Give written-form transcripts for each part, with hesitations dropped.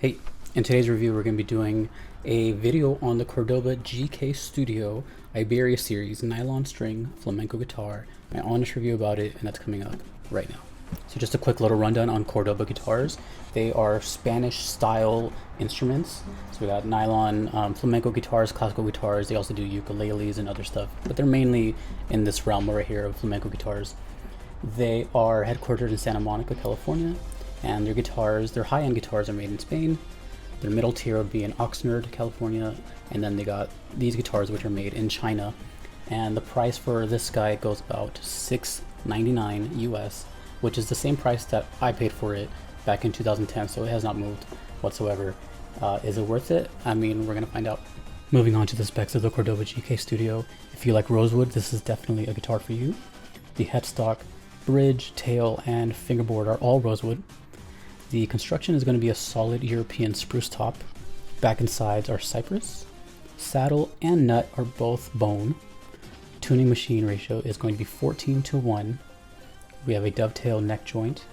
Hey, in today's review we're going to be doing a video on the Cordoba GK Studio Iberia series nylon string flamenco guitar. My honest review about it, and that's coming up right now. So just a quick little rundown on Cordoba guitars. They are Spanish style instruments. So we got nylon flamenco guitars, classical guitars. They also do ukuleles and other stuff, but they're mainly in this realm right here of flamenco guitars. They are headquartered in Santa Monica, California, and their guitars, their high-end guitars, are made in Spain. Their middle tier would be in Oxnard, California, and then they got these guitars which are made in China. And the price for this guy goes about $6.99 US, which is the same price that I paid for it back in 2010, so it has not moved whatsoever. Is it worth it? I mean, we're gonna find out. Moving on to the specs of the Cordoba GK Studio. If you like rosewood, this is definitely a guitar for you. The headstock, bridge, tail, and fingerboard are all rosewood. The construction is going to be a solid European spruce top. Back and sides are cypress. Saddle and nut are both bone. Tuning machine ratio is going to be 14:1. We have a dovetail neck joint.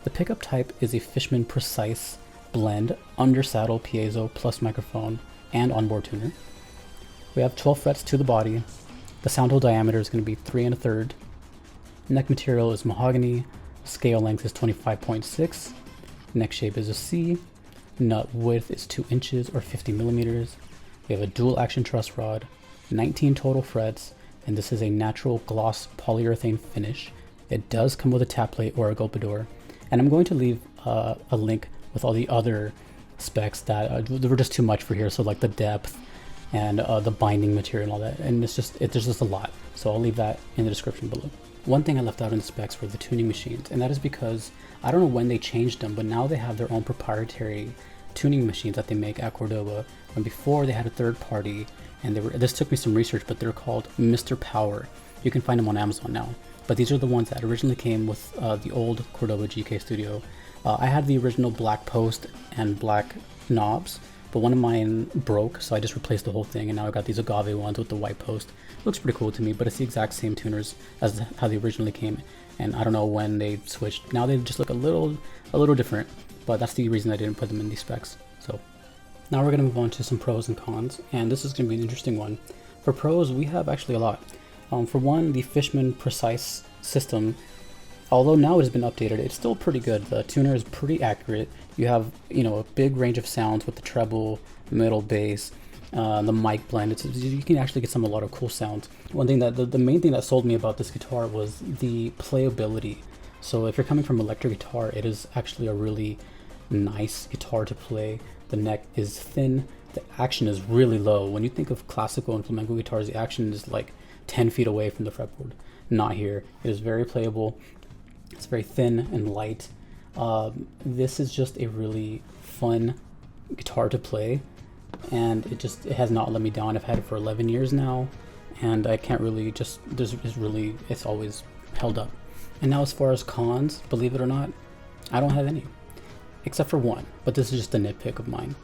The pickup type is a Fishman Presys blend under saddle piezo plus microphone and onboard tuner. We have 12 frets to the body. The sound hole diameter is going to be 3 1/3. Neck material is mahogany. Scale length is 25.6. Neck shape is a C. Nut width is 2 inches or 50 millimeters. We have a dual action truss rod, 19 total frets, and this is a natural gloss polyurethane finish. It does come with a tap plate or a Golpe, and I'm going to leave a link with all the other specs that were just too much for here. So like the depth and the binding material and all that, and there's just a lot. So I'll leave that in the description below. One thing I left out in the specs were the tuning machines, and that is because I don't know when they changed them, but now they have their own proprietary tuning machines that they make at Cordoba. And before they had a third party, and this took me some research, but they're called Mr. Power. You can find them on Amazon now. But these are the ones that originally came with the old Cordoba GK Studio. I had the original black post and black knobs, but one of mine broke, so I just replaced the whole thing, and now I got these agave ones with the white post. Looks pretty cool to me, but it's the exact same tuners as how they originally came, and I don't know when they switched. Now they just look a little different, but that's the reason I didn't put them in these specs. So now we're gonna move on to some pros and cons, and this is gonna be an interesting one. For pros, we have actually a lot. For one, the Fishman Presys system, although now it has been updated, it's still pretty good. The tuner is pretty accurate. You have, a big range of sounds with the treble, middle, bass, the mic blend. You can actually get a lot of cool sounds. One thing that the main thing that sold me about this guitar was the playability. So if you're coming from electric guitar, it is actually a really nice guitar to play. The neck is thin. The action is really low. When you think of classical and flamenco guitars, the action is like 10 feet away from the fretboard. Not here. It is very playable. It's very thin and light. This is just a really fun guitar to play, and it has not let me down. I've had it for 11 years now, and I can't really it's always held up. And now as far as cons, believe it or not, I don't have any, except for one, but this is just a nitpick of mine.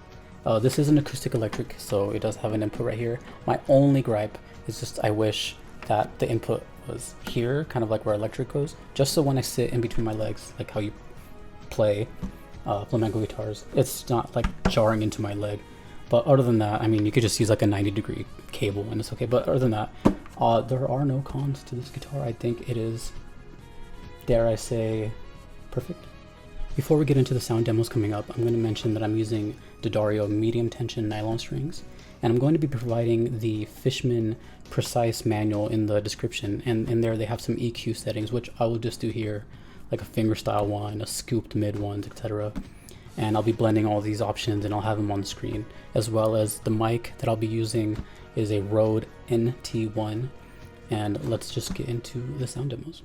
This is an acoustic electric, so it does have an input right here. My only gripe is just I wish that the input was here, kind of like where electric goes, just so when I sit in between my legs, like how you play flamenco guitars, it's not like jarring into my leg. But other than that, I mean, you could just use like a 90-degree cable and it's okay. But other than that, there are no cons to this guitar. I think it is, dare I say, perfect. Before we get into the sound demos coming up, I'm going to mention that I'm using D'Addario medium tension nylon strings, and I'm going to be providing the Fishman Presys manual in the description, and in there they have some EQ settings, which I will just do here, like a fingerstyle one, a scooped mid ones, etc. And I'll be blending all these options, and I'll have them on the screen, as well as the mic that I'll be using is a Rode NT1. And let's just get into the sound demos.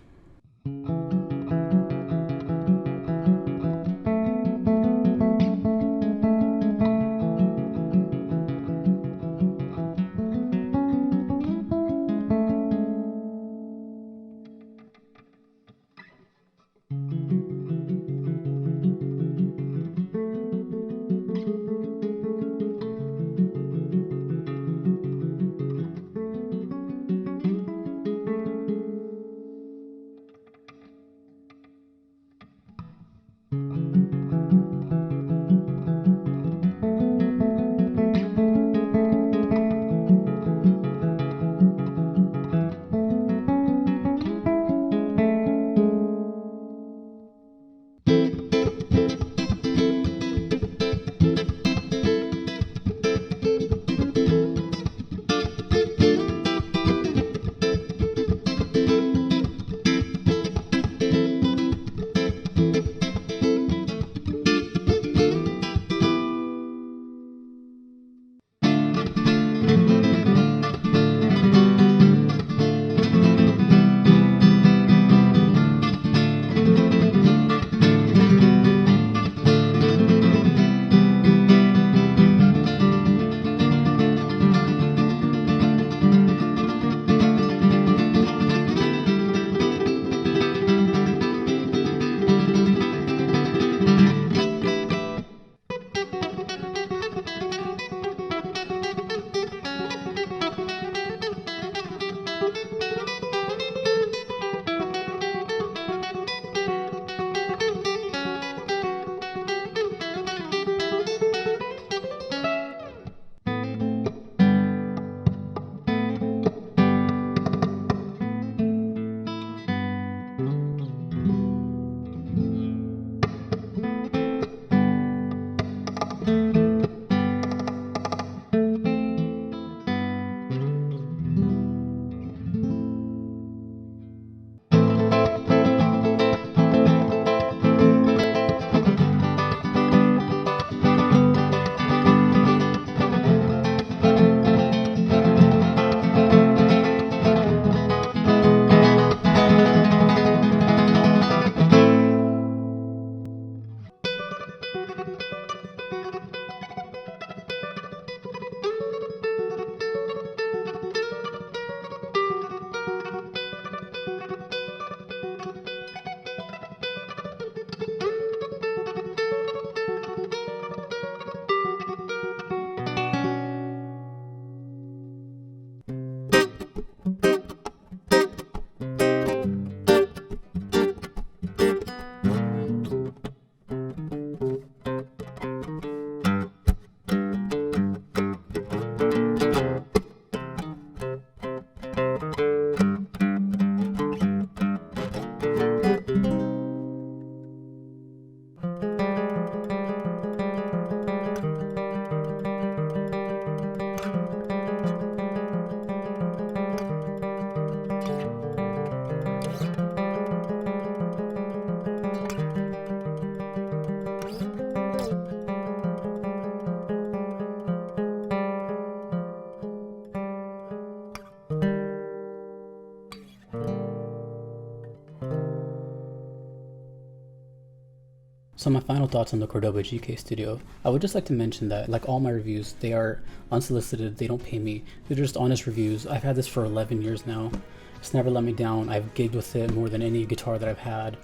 So my final thoughts on the Cordoba GK Studio. I would just like to mention that, like all my reviews, they are unsolicited, they don't pay me, they're just honest reviews. I've had this for 11 years now. It's never let me down. I've gigged with it more than any guitar that I've had.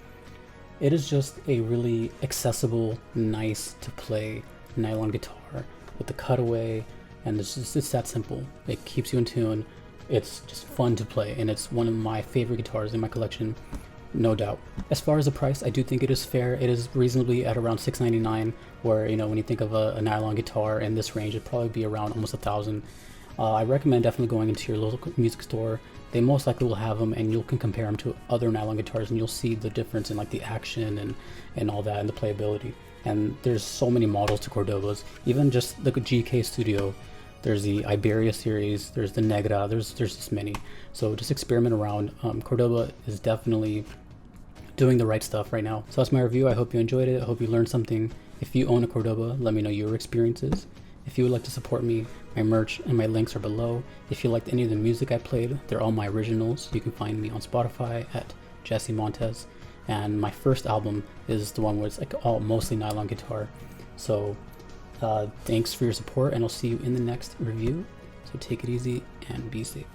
It is just a really accessible, nice to play nylon guitar with the cutaway, and it's that simple. It keeps you in tune. It's just fun to play, and it's one of my favorite guitars in my collection. No doubt. As far as the price, I do think it is fair. It is reasonably at around $699, where, you know, when you think of a nylon guitar in this range, it'd probably be around almost $1,000. I recommend definitely going into your local music store. They most likely will have them, and you can compare them to other nylon guitars, and you'll see the difference in like the action and all that, and the playability. And there's so many models to Cordobas. Even just the GK Studio, there's the Iberia series, there's the Negra, there's just many. So just experiment around. Cordoba is definitely doing the right stuff right now. So that's my review. I hope you enjoyed it. I hope you learned something. If you own a Cordoba, let me know your experiences. If you would like to support me, my merch and my links are below. If you liked any of the music I played, they're all my originals. You can find me on Spotify at Jesse Montez. And my first album is the one where it's like all mostly nylon guitar. So thanks for your support, and I'll see you in the next review. So take it easy and be safe.